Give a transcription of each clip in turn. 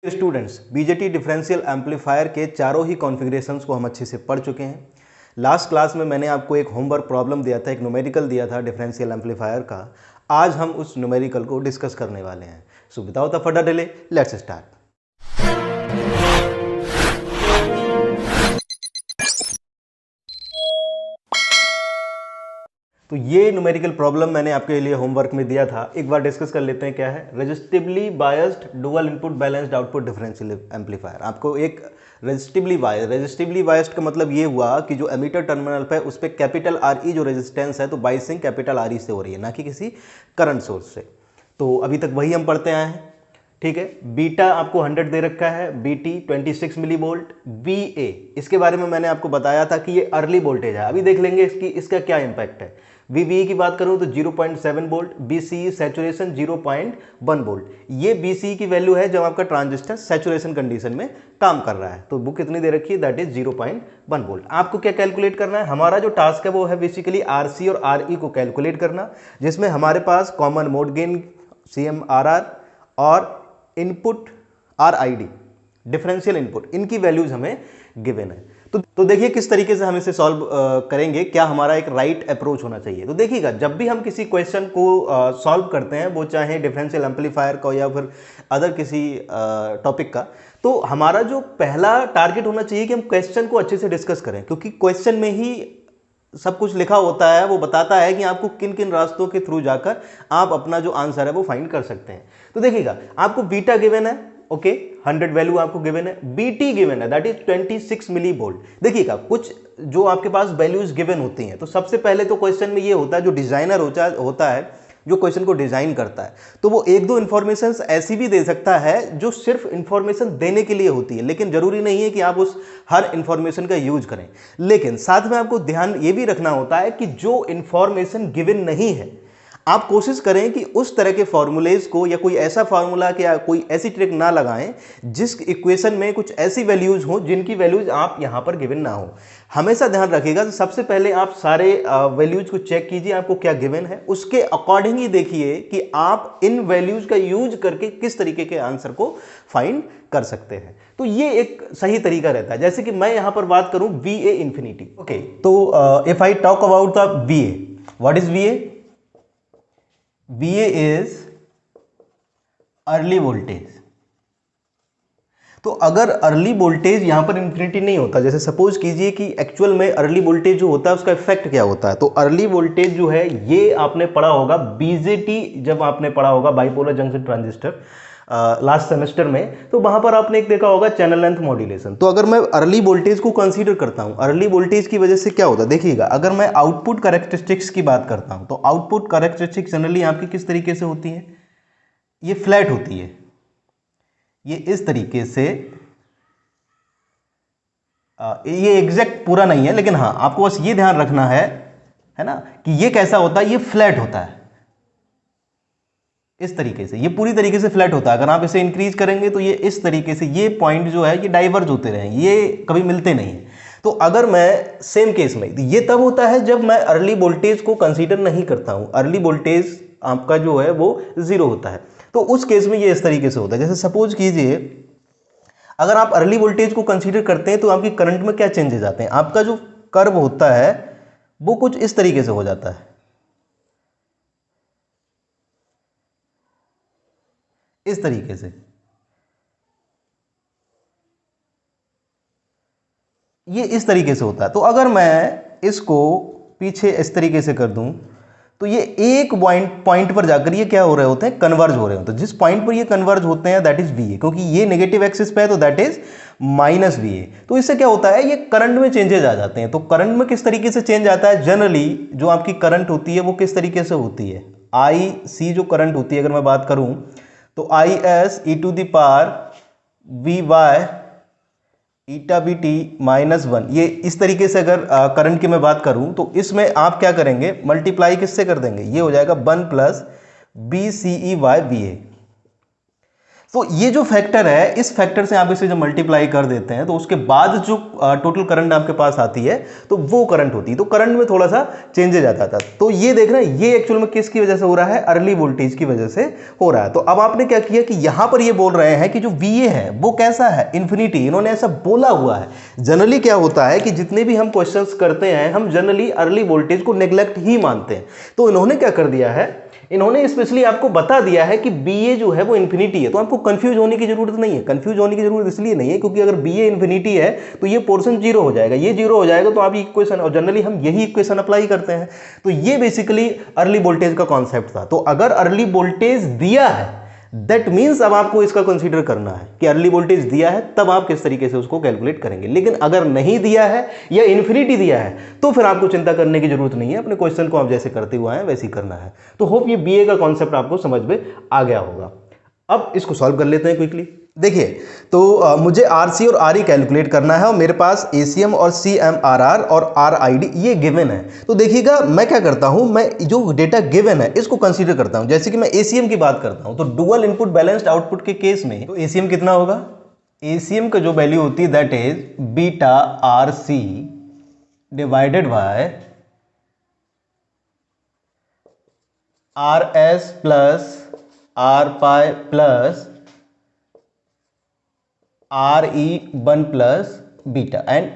Students, BJT differential amplifier के चारों ही configurations को हम अच्छे से पढ़ चुके हैं। लास्ट क्लास में मैंने आपको एक होमवर्क प्रॉब्लम दिया था, एक न्यूमेरिकल दिया था डिफरेंशियल एम्पलीफायर का। आज हम उस न्यूमेरिकल को डिस्कस करने वाले हैं। So without further delay let's start. तो ये न्यूमेरिकल प्रॉब्लम मैंने आपके लिए होमवर्क में दिया था, एक बार डिस्कस कर लेते हैं। क्या है? Resistively biased dual input balanced output differential amplifier. आपको एक रेजिस्टिवली बायस्ड का मतलब ये हुआ कि जो एमीटर टर्मिनल पे उस पर कैपिटल आर ई जो रेजिस्टेंस है, तो बाइसिंग कैपिटल आर ई से हो रही है, ना कि किसी करंट सोर्स से। तो अभी तक वही हम पढ़ते आए हैं, ठीक है। बीटा आपको 100 दे रखा है, बीटी 26 मिली वोल्ट, वीए इसके बारे में मैंने आपको बताया था कि ये अर्ली वोल्टेज है। अभी देख लेंगे इसका क्या इंपैक्ट है। वीवीई की बात करूं तो 0.7 वोल्ट, बीसीई सैचुरेशन 0.1 वोल्ट। ये बीसीई की वैल्यू है जब आपका ट्रांजिस्टर सैचुरेशन कंडीशन में काम कर रहा है। तो बुक कितनी दे रखी है? That is 0.1 volt. आपको क्या कैलकुलेट करना है? हमारा जो टास्क है वो है बेसिकली आरसी और आरई को कैलकुलेट करना, जिसमें हमारे पास कॉमन मोड गेन CMRR और इनपुट RID डिफरेंशियल इनपुट, इनकी वैल्यूज हमें गिवन है। तो देखिए किस तरीके से हम इसे सॉल्व करेंगे, क्या हमारा एक राइट अप्रोच होना चाहिए। तो देखिएगा, जब भी हम किसी क्वेश्चन को सॉल्व करते हैं, वो चाहे डिफरेंशियल एम्पलीफायर का या फिर अदर किसी टॉपिक का, तो हमारा जो पहला टारगेट होना चाहिए कि हम क्वेश्चन को अच्छे से डिस्कस करें, क्योंकि क्वेश्चन में ही सब कुछ लिखा होता है। वो बताता है कि आपको किन किन रास्तों के थ्रू जाकर आप अपना जो आंसर है वो फाइंड कर सकते हैं। तो देखिएगा, आपको बीटा गिवन है, ओके, 100 वैल्यू आपको गिवन है। बीटी गिवन है, दैट इज 26 मिली वोल्ट। देखिएगा, कुछ जो आपके पास वैल्यूज गिवन होती हैं, तो सबसे पहले तो क्वेश्चन में ये होता है, जो डिजाइनर होता है, जो क्वेश्चन को डिजाइन करता है, तो वो एक दो इंफॉर्मेशन ऐसी भी दे सकता है जो सिर्फ इंफॉर्मेशन देने के लिए होती है, लेकिन जरूरी नहीं है कि आप उस हर इंफॉर्मेशन का यूज करें। लेकिन साथ में आपको ध्यान ये भी रखना होता है कि जो इंफॉर्मेशन गिवन नहीं है, आप कोशिश करें कि उस तरह के फॉर्मूलेज को या कोई ऐसा फार्मूला या कोई ऐसी ट्रिक ना लगाएं जिस इक्वेशन में कुछ ऐसी वैल्यूज हो जिनकी वैल्यूज आप यहां पर गिवन ना हो। हमेशा ध्यान रखिएगा, तो सबसे पहले आप सारे वैल्यूज को चेक कीजिए, आपको क्या गिवन है, उसके अकॉर्डिंग ही देखिए कि आप इन वैल्यूज का यूज करके किस तरीके के आंसर को फाइंड कर सकते हैं। तो ये एक सही तरीका रहता है। जैसे कि मैं यहां पर बात करूं VA इंफिनिटी, ओके, तो if I talk about the VA, what is VA? VA is early voltage. तो अगर अर्ली वोल्टेज यहां पर इंफिनिटी नहीं होता, जैसे सपोज कीजिए कि एक्चुअल में अर्ली वोल्टेज जो होता है उसका इफेक्ट क्या होता है, तो अर्ली वोल्टेज जो है ये आपने पढ़ा होगा BJT, जब आपने पढ़ा होगा bipolar junction transistor last semester में, तो वहां पर आपने एक देखा होगा चैनल लेंथ मॉड्यूलेशन। तो अगर मैं अर्ली वोल्टेज को कंसीडर करता हूं, अर्ली वोल्टेज की वजह से क्या होता है, देखिएगा, अगर मैं आउटपुट कैरेक्टरिस्टिक्स की बात करता हूं, तो आउटपुट कैरेक्टरिस्टिक्स जनरली आपकी किस तरीके से होती है? ये फ्लैट होती है, ये इस तरीके से, ये एग्जैक्ट पूरा नहीं है, लेकिन हाँ आपको बस ये ध्यान रखना है ना, कि ये कैसा होता है, ये फ्लैट होता है इस तरीके से, ये पूरी तरीके से फ्लैट होता है। अगर आप इसे इंक्रीज करेंगे तो ये इस तरीके से, ये पॉइंट जो है ये डाइवर्ज होते रहेंगे, ये कभी मिलते नहीं है। तो अगर मैं सेम केस में, ये तब होता है जब मैं अर्ली वोल्टेज को कंसीडर नहीं करता हूं, अर्ली वोल्टेज आपका जो है वो 0 होता है, तो उस केस में ये इस तरीके से होता है। जैसे सपोज कीजिए, अगर आप अर्ली वोल्टेज को कंसीडर करते हैं तो आपकी करंट में क्या चेंजेस आते हैं, आपका जो कर्व होता है वो कुछ इस तरीके से हो जाता है, इस तरीके से, ये इस तरीके से होता है। तो अगर मैं इसको पीछे इस तरीके से कर दूं, तो ये एक पॉइंट पर जाकर ये क्या हो रहे होते हैं, कन्वर्ज हो रहे होते हैं। जिस पॉइंट पर ये कन्वर्ज होते हैं दैट इज VA, क्योंकि ये नेगेटिव एक्सिस पे है तो दैट इज -VA। तो इससे क्या होता है, ये करंट में चेंजेस आ जाते हैं। तो करंट में किस तरीके से चेंज आता है, जनरली जो आपकी करंट होती है वो किस तरीके से होती है, IC जो करंट होती है, अगर मैं बात करूं तो IS e⁻⁵ ईटा BT -1, ये इस तरीके से अगर करंट की मैं बात करूं तो इसमें आप क्या करेंगे, मल्टीप्लाई किससे कर देंगे, ये हो जाएगा 1 + BCE/VA। तो ये जो फैक्टर है, इस फैक्टर से आप इसे जब मल्टीप्लाई कर देते हैं तो उसके बाद जो टोटल करंट आपके पास आती है तो वो करंट होती है। तो करंट में थोड़ा सा चेंजेज आता था। तो ये देख रहे हैं, ये एक्चुअल में किसकी वजह से हो रहा है, अर्ली वोल्टेज की वजह से हो रहा है। तो अब आपने क्या किया कि यहां पर ये बोल रहे हैं कि जो VA है वो कैसा है, इन्फिनिटी। इन्होंने ऐसा बोला हुआ है। जनरली क्या होता है कि जितने भी हम क्वेश्चंस करते हैं हम जनरली अर्ली वोल्टेज को नेग्लेक्ट ही मानते हैं। तो इन्होंने क्या कर दिया है, इन्होंने स्पेशली आपको बता दिया है कि BA जो है वो इन्फिनिटी है। तो आपको कंफ्यूज होने की जरूरत नहीं है। कंफ्यूज होने की जरूरत इसलिए नहीं है क्योंकि अगर BA इन्फिनिटी है तो ये पोर्शन जीरो हो जाएगा, ये जीरो हो जाएगा तो आप इक्वेशन, और जनरली हम यही इक्वेशन अप्लाई करते हैं। तो ये बेसिकली अर्ली वोल्टेज का कॉन्सेप्ट था। तो अगर अर्ली वोल्टेज दिया है दैट मीन्स अब आपको इसका कंसीडर करना है कि अर्ली वोल्टेज दिया है, तब आप किस तरीके से उसको कैलकुलेट करेंगे। लेकिन अगर नहीं दिया है या इन्फिनिटी दिया है तो फिर आपको चिंता करने की जरूरत नहीं है। अपने क्वेश्चन को आप जैसे करते हुए आए वैसे ही करना है। तो होप ये BA का कॉन्सेप्ट आपको समझ में आ गया होगा। अब इसको सॉल्व कर लेते हैं क्विकली। देखिए, तो मुझे RC और RE कैलकुलेट करना है और मेरे पास ACM और CMRR और RID ये गिवन है। तो देखिएगा मैं क्या करता हूं, मैं जो डेटा गिवन है इसको कंसीडर करता हूं। जैसे कि मैं ACM की बात करता हूं तो डुअल इनपुट बैलेंस्ड आउटपुट के केस में तो ACM कितना होगा, ACM का जो वैल्यू होती है that is beta RC divided by RS plus R pi plus RE1 plus beta and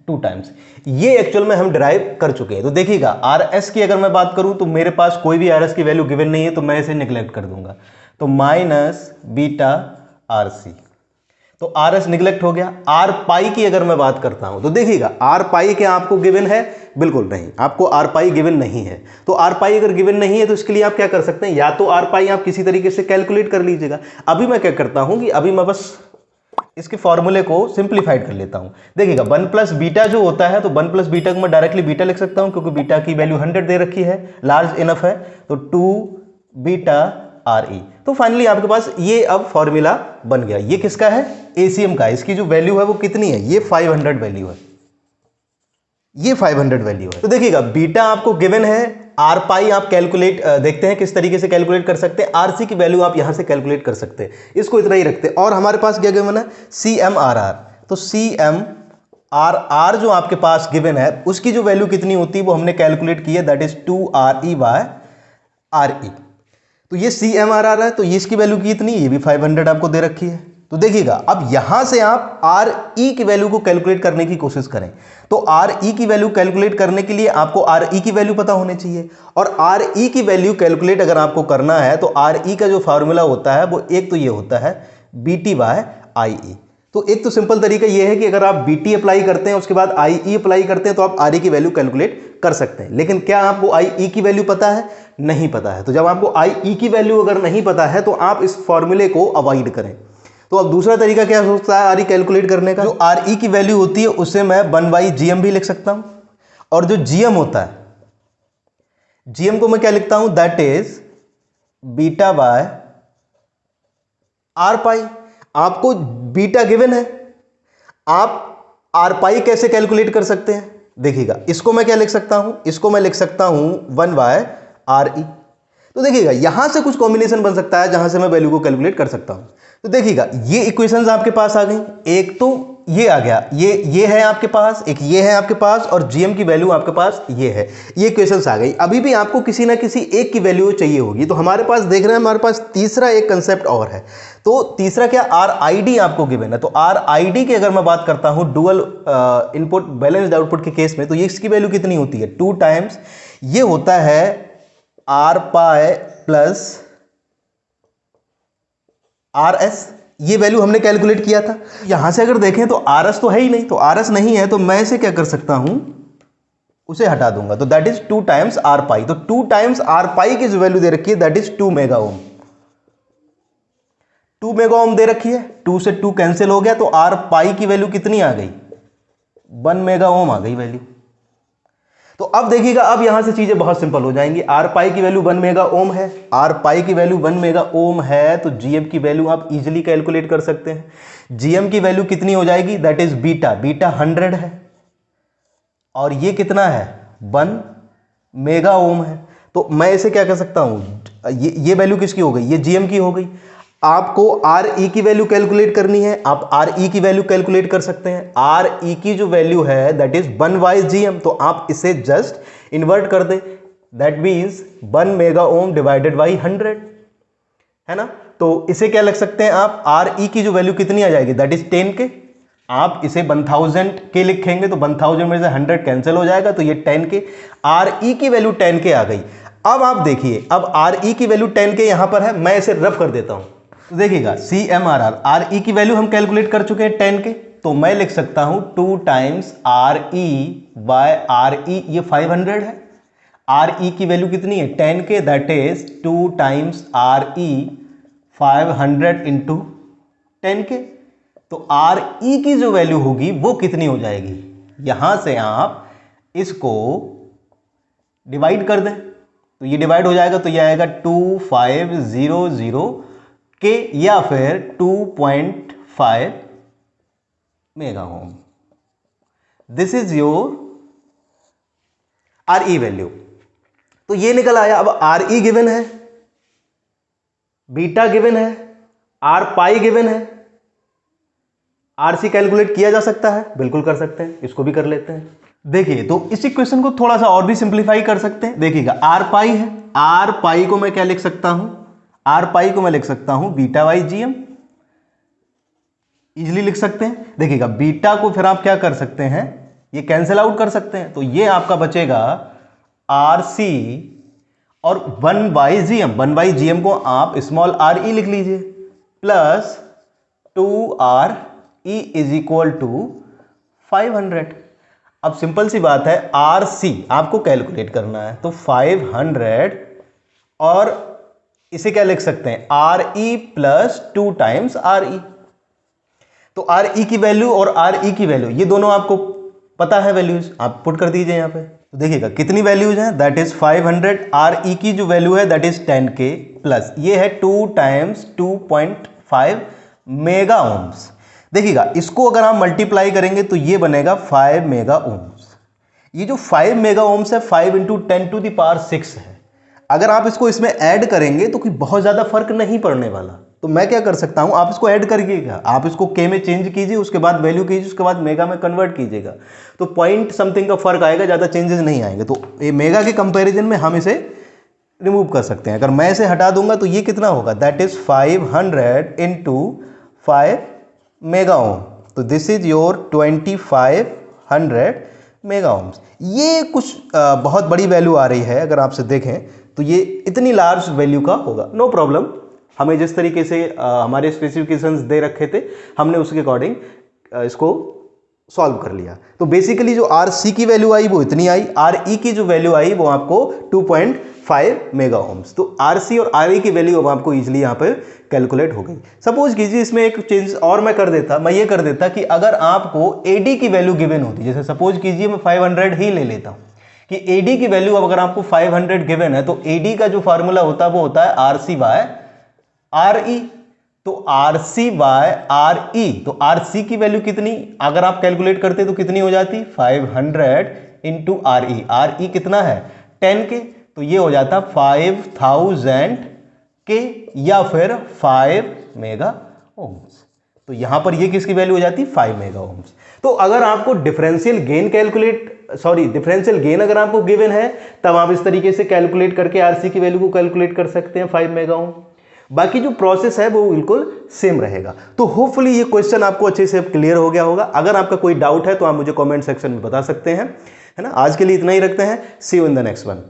2 times. ये एक्चुअल में हम डिराइव कर चुके हैं। तो देखिएगा RS की अगर मैं बात करूं तो मेरे पास कोई भी RS की वैल्यू गिवन नहीं है तो मैं इसे निगलेक्ट कर दूंगा। तो माइनस बीटा RC, तो RS निगलेक्ट हो गया। R पाई की अगर मैं बात करता हूं तो देखिएगा R पाई क्या आपको गिवन है, बिल्कुल नहीं, आपको R पाई गिवन नहीं है। तो R पाई अगर गिवन नहीं है तो इसके लिए आप क्या कर सकते हैं, या तो R पाई आप किसी तरीके से कैलकुलेट कर लीजिएगा। अभी मैं क्या करता हूं कि अभी मैं बस इसके फॉर्मूले को सिंप्लीफाइड कर लेता हूं। देखिएगा 1 प्लस बीटा जो होता है तो 1 प्लस बीटा को मैं डायरेक्टली बीटा लिख सकता हूं क्योंकि बीटा की वैल्यू 100 दे रखी है, लार्ज इनफ है। तो 2 बीटा RE। तो फाइनली आपके पास ये अब फॉर्मूला बन गया। ये किसका है, ACM का। इसकी जो वैल्यू है वो कितनी है, ये 500 वैल्यू है, ये 500 वैल्यू है। तो देखिएगा बीटा आपको गिवन है, R पाई आप कैलकुलेट देखते हैं किस तरीके से कैलकुलेट कर सकते हैं। RC की वैल्यू आप यहां से कैलकुलेट कर सकते हैं, इसको इतना ही रखते हैं। और हमारे पास क्या गिवन है, CMRR। तो CMRR जो आपके पास गिवन है उसकी जो वैल्यू कितनी होती है वो हमने कैलकुलेट की है, that is 2RE bye RE। तो ये CMRR है तो ये इसकी वैल्यू की इतनी, ये भी 500 आपको दे रखी है। तो देखिएगा अब यहां से आप RE की वैल्यू को कैलकुलेट करने की कोशिश करें। तो RE की वैल्यू कैलकुलेट करने के लिए आपको RE की वैल्यू पता होनी चाहिए। और RE की वैल्यू कैलकुलेट अगर आपको करना है तो RE का जो फॉर्मूला होता है वो एक तो ये होता है BT बाय IE। तो एक तो सिंपल तरीका ये है कि अगर आप BT अप्लाई करते हैं उसके बाद IE अप्लाई करते हैं तो आप RE की वैल्यू कैलकुलेट कर सकते हैं। लेकिन क्या आपको IE की वैल्यू पता है, नहीं पता है। तो जब आपको IE की वैल्यू अगर नहीं पता है तो आप इस फॉर्मूले को अवॉइड करें। तो अब दूसरा तरीका क्या हो सकता है RE कैलकुलेट करने का, जो RE की वैल्यू होती है उसे मैं 1/GM भी लिख सकता हूं। और जो GM होता है, GM को मैं क्या लिखता हूं, that is beta by R पाई। आपको बीटा गिवन है, आप R पाई कैसे कैलकुलेट कर सकते हैं, देखिएगा इसको मैं क्या लिख सकता हूं, इसको मैं लिख सकता हूं 1/RE। तो देखिएगा यहां से कुछ कॉम्बिनेशन बन सकता है जहां से मैं वैल्यू को कैलकुलेट कर सकता हूं। तो देखिएगा ये इक्वेशंस आपके पास आ गई, एक तो ये आ गया, ये है आपके पास, एक ये है आपके पास, और GM की वैल्यू आपके पास ये है। ये इक्वेशंस आ गई। अभी भी आपको किसी ना किसी एक की वैल्यू चाहिए होगी। तो हमारे पास देख रहे हैं, हमारे पास तीसरा एक कंसेप्ट और है। तो तीसरा क्या, RID आपको गिवन है। तो RID की अगर मैं बात करता हूं डुअल इनपुट बैलेंस्ड आउटपुट के केस में, तो ये इसकी वैल्यू कितनी होती है, 2 टाइम्स ये होता है R पाई प्लस RS। ये वैल्यू हमने कैलकुलेट किया था। यहां से अगर देखें तो RS तो है ही नहीं, तो RS नहीं है तो मैं इसे क्या कर सकता हूं, उसे हटा दूंगा। तो दैट इज 2 टाइम्स R पाई। तो 2 टाइम्स R पाई की जो वैल्यू दे रखी है that is 2 mega ohm. 2 mega ohm दे रखी है, 2 से 2 कैंसिल हो गया तो R पाई की वैल्यू कितनी आ गई, 1 मेगा ओम आ गई वैल्यू। तो अब देखिएगा, अब यहां से चीजें बहुत सिंपल हो जाएंगी। R पाई की वैल्यू 1 मेगा ओम है, R पाई की वैल्यू 1 मेगा ओम है, तो GM की वैल्यू आप इजीली कैलकुलेट कर सकते हैं। GM की वैल्यू कितनी हो जाएगी, दैट इज बीटा 100 है और ये कितना है, 1 मेगा ओम है। तो मैं इसे क्या कर सकता हूं, ये वैल्यू किसकी हो गई, ये GM की हो गई। आपको आर ई की वैल्यू कैलकुलेट करनी है, आप आर ई की वैल्यू कैलकुलेट कर सकते हैं। आर ई की जो वैल्यू है दैट इज 1/GM, तो आप इसे जस्ट इन्वर्ट कर दें, that means 1 mega ohm divided by 100, है ना। तो इसे क्या लिख सकते हैं आप, आर ई की जो वैल्यू कितनी आ जाएगी, दैट इज 10K। आप इसे 1000 के लिखेंगे तो 1000 में से 100 कैंसिल हो जाएगा, तो ये 10K, आर ई की वैल्यू 10K आ गई। अब आप देखिए, अब आर ई की वैल्यू 10K यहां पर है, मैं इसे रफ कर देता हूं, तो देखिएगा CMRR, आर ई की वैल्यू हम कैलकुलेट कर चुके हैं 10K, तो मैं लिख सकता हूं 2 times R E bye R ई, ये 500 है। आर ई की वैल्यू कितनी है 10K, that is 2 times R E 500 into 10K। तो आर ई की जो वैल्यू होगी वो कितनी हो जाएगी, यहां से आप इसको डिवाइड कर दें, तो ये डिवाइड हो जाएगा, तो ये आएगा 2500 के या फिर 2.5 mega ohm. This is your R E value. तो ये निकल आया। अब आर ई गिवन है, बीटा गिवन है, आर पाई गिवन है, आर सी कैलकुलेट किया जा सकता है, बिल्कुल कर सकते हैं, इसको भी कर लेते हैं। देखिए, तो इस इक्वेशन को थोड़ा सा और भी सिंप्लीफाई कर सकते हैं। देखिएगा, आर पाई है, आर पाई को मैं क्या लिख सकता हूं, आर पाई को मैं लिख सकता हूं बीटा बाई GM, इजिली लिख सकते हैं। देखिएगा, बीटा को फिर आप क्या कर सकते हैं, ये कैंसिल आउट कर सकते हैं, तो ये आपका बचेगा आर सी और 1/GM, 1/GM को आप स्मॉल आर ई लिख लीजिए, plus 2R E is equal to 500। अब सिंपल सी बात है, आर सी आपको कैलकुलेट करना है, तो 500 और इसे क्या लिख सकते हैं, R E plus 2 times are E. तो आर ई की वैल्यू और आर ई की वैल्यू ये दोनों आपको पता है वैल्यूज, आप पुट कर दीजिए यहां पे। तो देखिएगा कितनी वैल्यूज हैं, दैट इज 500, आर ई की जो वैल्यू है दैट इज 10K, प्लस ये है 2 टाइम्स 2.5 मेगा ओम्स। देखिएगा, इसको अगर आप मल्टीप्लाई करेंगे तो ये बनेगा 5 मेगा ओम्स। ये जो 5 मेगा ओम्स है 5 इंटू 10⁶ है। अगर आप इसको इसमें ऐड करेंगे तो कोई बहुत ज्यादा फर्क नहीं पड़ने वाला। तो मैं क्या कर सकता हूं, आप इसको ऐड करिएगा, आप इसको के में चेंज कीजिए, उसके बाद वैल्यू कीजिए, उसके बाद मेगा में कन्वर्ट कीजिएगा, तो पॉइंट समथिंग का फर्क आएगा, ज्यादा चेंजेस नहीं आएंगे। तो ये मेगा के कंपैरिजन में हम इसे रिमूव कर सकते हैं। अगर मैं इसे हटा दूंगा तो ये कितना होगा, that is 500 into 5 mega ohm, तो this is your 2500 mega ohms. ये कुछ बहुत बड़ी वैल्यू आ रही है, अगर आपसे देखें तो ये इतनी लार्ज वैल्यू का होगा। नो प्रॉब्लम, हमें जिस तरीके से हमारे स्पेसिफिकेशंस दे रखे थे हमने उसके अकॉर्डिंग इसको सॉल्व कर लिया। तो बेसिकली जो आर सी की वैल्यू आई वो इतनी आई, आर ई की जो वैल्यू आई वो आपको 2.5 मेगा ओम्स। तो आर सी और आर ई की वैल्यू अब आपको इजीली यहाँ पे कैलकुलेट हो गई। सपोज कीजिए इसमें एक चेंज और मैं कर देता, मैं ये कर देता कि अगर आपको एडी की वैल्यू गिवन होती, जैसे सपोज कीजिए मैं 500 ही ले लेता हूँ कि एडी की वैल्यू, अब अगर आपको 500 गिवन है तो एडी का जो फार्मूला होता है वो होता है R C by R E. तो R C by R E, तो आर सी की वैल्यू कितनी अगर आप कैलकुलेट करते तो कितनी हो जाती, 500 into R E. R E कितना है 10K, तो ये हो जाता 5000 के या फिर 5 मेगा ओम्स। तो यहां पर ये किसकी वैल्यू हो जाती, 5 मेगा ओम्स। तो अगर आपको डिफरेंशियल गेन अगर आपको गिवन है तब आप इस तरीके से कैलकुलेट करके आरसी की वैल्यू को कैलकुलेट कर सकते हैं 5 मेगा ओम। बाकी जो प्रोसेस है वो बिल्कुल सेम रहेगा। तो होपफुली ये क्वेश्चन आपको अच्छे से क्लियर हो गया होगा। अगर आपका कोई डाउट है तो आप मुझे कमेंट सेक्शन में बता सकते हैं, है ना। आज के लिए इतना ही रखते हैं, see you in the next one.